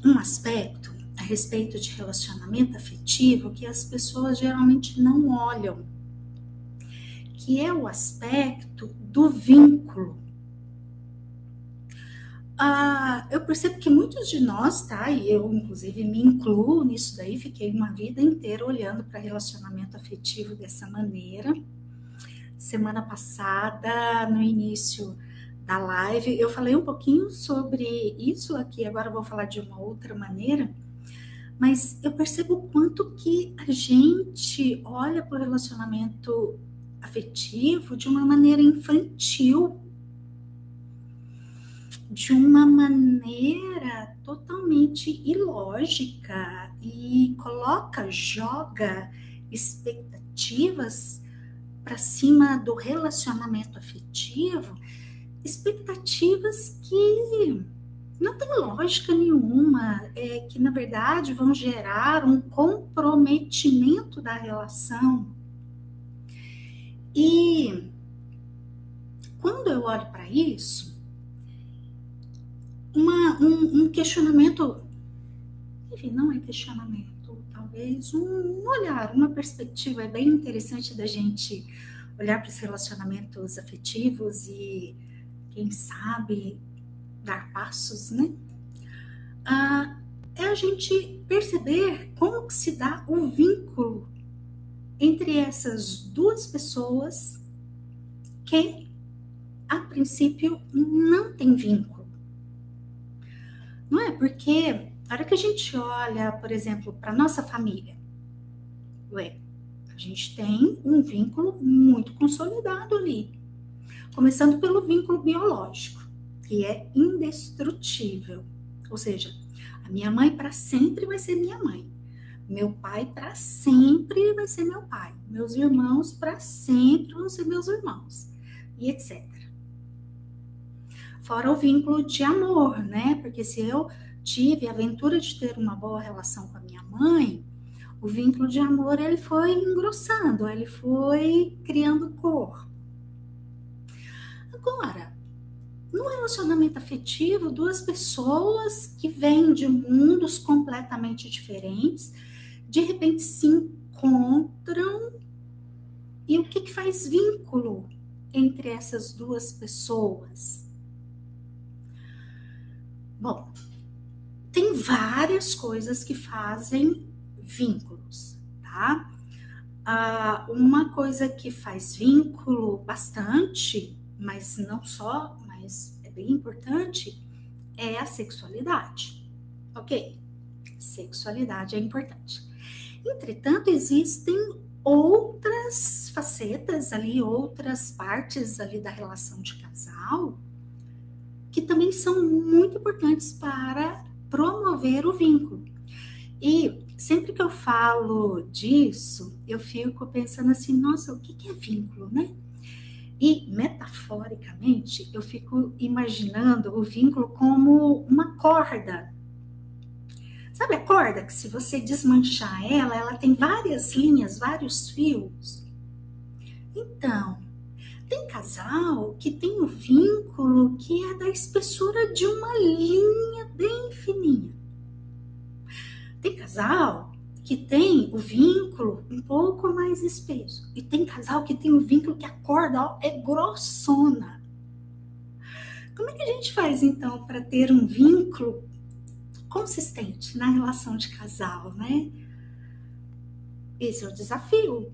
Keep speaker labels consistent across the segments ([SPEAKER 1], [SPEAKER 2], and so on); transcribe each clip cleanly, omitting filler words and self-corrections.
[SPEAKER 1] um aspecto a respeito de relacionamento afetivo que as pessoas geralmente não olham, que é o aspecto do vínculo. Eu percebo que muitos de nós, tá? E eu, inclusive, me incluo nisso daí, fiquei uma vida inteira olhando para relacionamento afetivo dessa maneira. Semana passada, no início da live, eu falei um pouquinho sobre isso aqui, agora eu vou falar de uma outra maneira, mas eu percebo o quanto que a gente olha para o relacionamento afetivo de uma maneira infantil, de uma maneira totalmente ilógica e joga expectativas para cima do relacionamento afetivo, expectativas que não tem lógica nenhuma, que na verdade vão gerar um comprometimento da relação. E quando eu olho para isso, um questionamento, enfim, não é questionamento, talvez um olhar, uma perspectiva bem interessante da gente olhar para os relacionamentos afetivos e, quem sabe, dar passos, né? É a gente perceber como que se dá o vínculo entre essas duas pessoas que, a princípio, não tem vínculo. Não é? Porque a hora que a gente olha, por exemplo, para nossa família, a gente tem um vínculo muito consolidado ali. Começando pelo vínculo biológico, que é indestrutível. Ou seja, a minha mãe para sempre vai ser minha mãe. Meu pai para sempre vai ser meu pai. Meus irmãos para sempre vão ser meus irmãos. E etc. Fora o vínculo de amor, né? Porque se eu tive a aventura de ter uma boa relação com a minha mãe, o vínculo de amor ele foi engrossando, ele foi criando cor. Agora, no relacionamento afetivo, duas pessoas que vêm de mundos completamente diferentes, de repente se encontram, e o que faz vínculo entre essas duas pessoas? Bom, tem várias coisas que fazem vínculos, tá? Uma coisa que faz vínculo bastante, mas não só, mas é bem importante, é a sexualidade. Ok? Sexualidade é importante. Entretanto, existem outras facetas ali, outras partes ali da relação de casal que também são muito importantes para promover o vínculo. E sempre que eu falo disso, eu fico pensando assim, nossa, o que é vínculo, né? E, metaforicamente, eu fico imaginando o vínculo como uma corda. Sabe a corda que se você desmanchar ela, ela tem várias linhas, vários fios? Então, tem casal que tem o vínculo que é da espessura de uma linha bem fininha. Tem casal que tem o vínculo um pouco mais espesso. E tem casal que tem o vínculo que a corda é grossona. Como é que a gente faz, então, para ter um vínculo consistente na relação de casal, né? Esse é o desafio.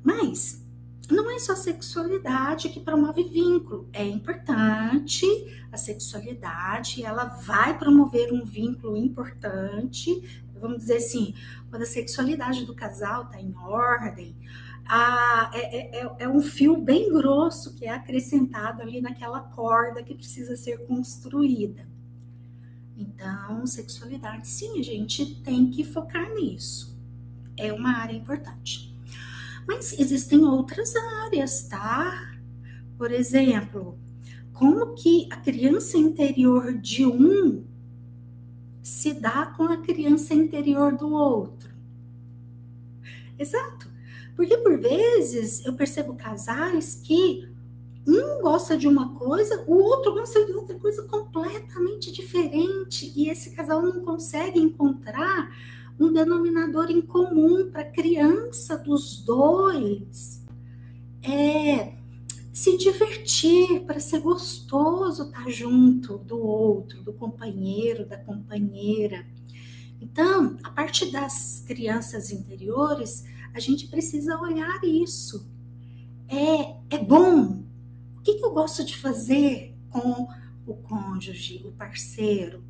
[SPEAKER 1] Mas não é só a sexualidade que promove vínculo. É importante a sexualidade, ela vai promover um vínculo importante. Vamos dizer assim, quando a sexualidade do casal está em ordem, é um fio bem grosso que é acrescentado ali naquela corda que precisa ser construída. Então, sexualidade, sim, a gente tem que focar nisso. É uma área importante. Mas existem outras áreas, tá? Por exemplo, como que a criança interior de um se dá com a criança interior do outro? Exato. Porque por vezes eu percebo casais que um gosta de uma coisa, o outro gosta de outra coisa completamente diferente, e esse casal não consegue encontrar um denominador em comum para a criança dos dois. Se divertir, para ser gostoso estar junto do outro, do companheiro, da companheira. Então, a parte das crianças interiores, a gente precisa olhar isso. É bom? O que eu gosto de fazer com o cônjuge, o parceiro?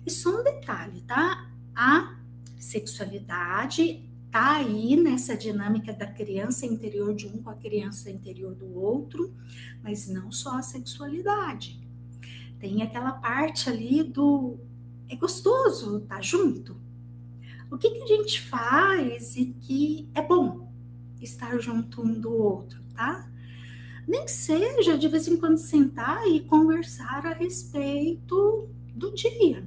[SPEAKER 1] E só um detalhe, tá? A sexualidade tá aí nessa dinâmica da criança interior de um com a criança interior do outro, mas não só a sexualidade. Tem aquela parte ali do é gostoso estar junto. O que a gente faz e que é bom estar junto um do outro, tá? Nem que seja de vez em quando sentar e conversar a respeito do dia.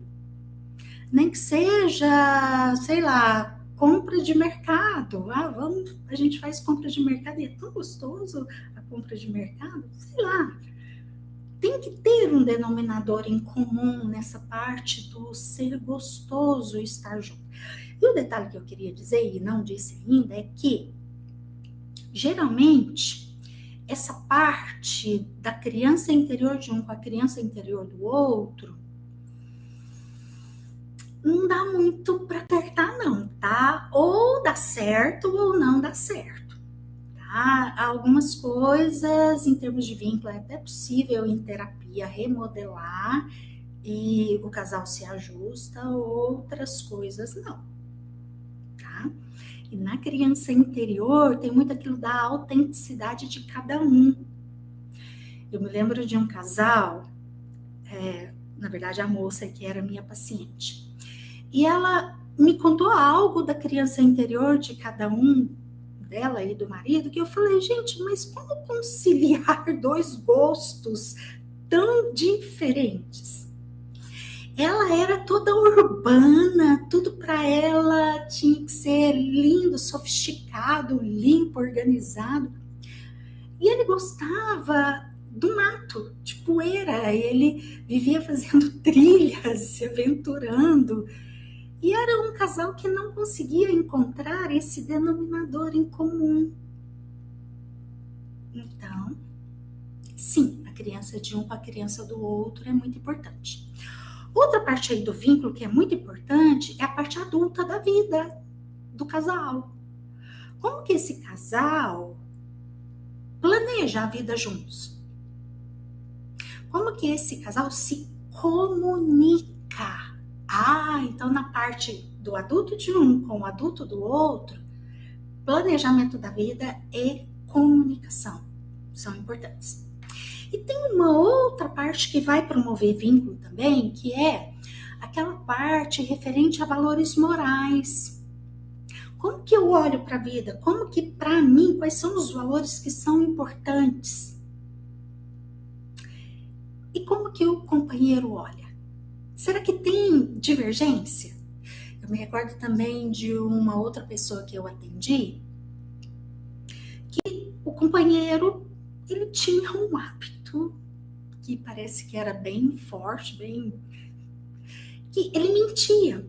[SPEAKER 1] Nem que seja, sei lá, compra de mercado. A gente faz compra de mercado e é tão gostoso a compra de mercado. Sei lá, tem que ter um denominador em comum nessa parte do ser gostoso estar junto. E o detalhe que eu queria dizer, e não disse ainda, é que, geralmente, essa parte da criança interior de um com a criança interior do outro, não dá muito para apertar não, tá? Ou dá certo ou não dá certo, tá? Algumas coisas, em termos de vínculo, é até possível em terapia remodelar e o casal se ajusta, outras coisas não, tá? E na criança interior tem muito aquilo da autenticidade de cada um. Eu me lembro de um casal, na verdade a moça que era minha paciente, e ela me contou algo da criança interior de cada um, dela e do marido, que eu falei, gente, mas como conciliar dois gostos tão diferentes? Ela era toda urbana, tudo para ela tinha que ser lindo, sofisticado, limpo, organizado. E ele gostava do mato, de poeira, ele vivia fazendo trilhas, se aventurando. E era um casal que não conseguia encontrar esse denominador em comum. Então, sim, a criança de um com a criança do outro é muito importante. Outra parte aí do vínculo que é muito importante é a parte adulta da vida do casal. Como que esse casal planeja a vida juntos? Como que esse casal se comunica? Então na parte do adulto de um com o adulto do outro, planejamento da vida e comunicação são importantes. E tem uma outra parte que vai promover vínculo também, que é aquela parte referente a valores morais. Como que eu olho para a vida? Como que, para mim, quais são os valores que são importantes? E como que o companheiro olha? Será que tem divergência? Eu me recordo também de uma outra pessoa que eu atendi, que o companheiro, ele tinha um hábito que parece que era bem forte, que ele mentia.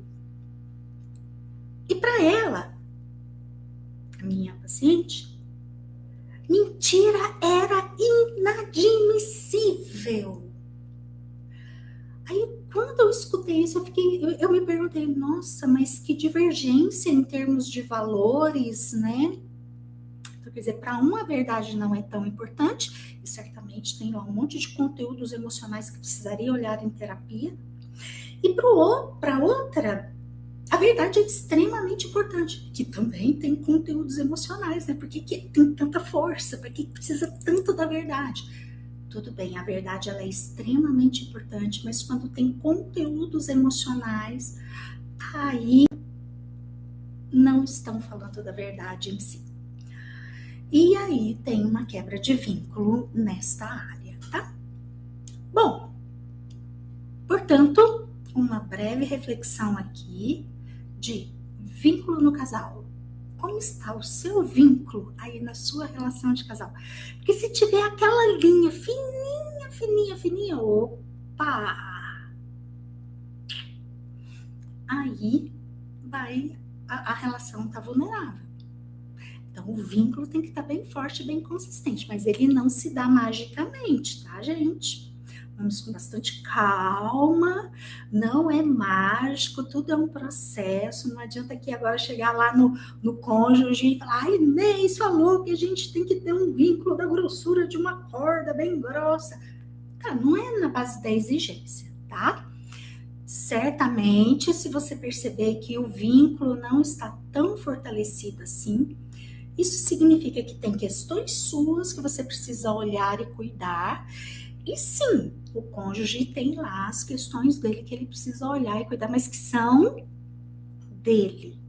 [SPEAKER 1] E para ela, a minha paciente, mentira era inadmissível. Aí, quando eu escutei isso, eu me perguntei, nossa, mas que divergência em termos de valores, né? Então, quer dizer, para um a verdade não é tão importante, e certamente tem lá um monte de conteúdos emocionais que precisaria olhar em terapia. E para outra, a verdade é extremamente importante, que também tem conteúdos emocionais, né? Por que tem tanta força? Por que precisa tanto da verdade? Tudo bem, a verdade ela é extremamente importante, mas quando tem conteúdos emocionais, aí não estão falando da verdade em si. E aí tem uma quebra de vínculo nesta área, tá? Bom, portanto, uma breve reflexão aqui de vínculo no casal, como está o seu vínculo aí na sua relação de casal. Porque se tiver aquela linha fininha, fininha, fininha, opa! Aí a relação tá vulnerável. Então, o vínculo tem que estar bem forte, bem consistente, mas ele não se dá magicamente, tá, gente? Vamos com bastante calma, não é mágico, tudo é um processo, não adianta aqui agora chegar lá no cônjuge e falar, ai, Inês falou que a gente tem que ter um vínculo da grossura de uma corda bem grossa. Tá, não é na base da exigência, tá? Certamente, se você perceber que o vínculo não está tão fortalecido assim, isso significa que tem questões suas que você precisa olhar e cuidar. E sim, o cônjuge tem lá as questões dele que ele precisa olhar e cuidar, mas que são dele.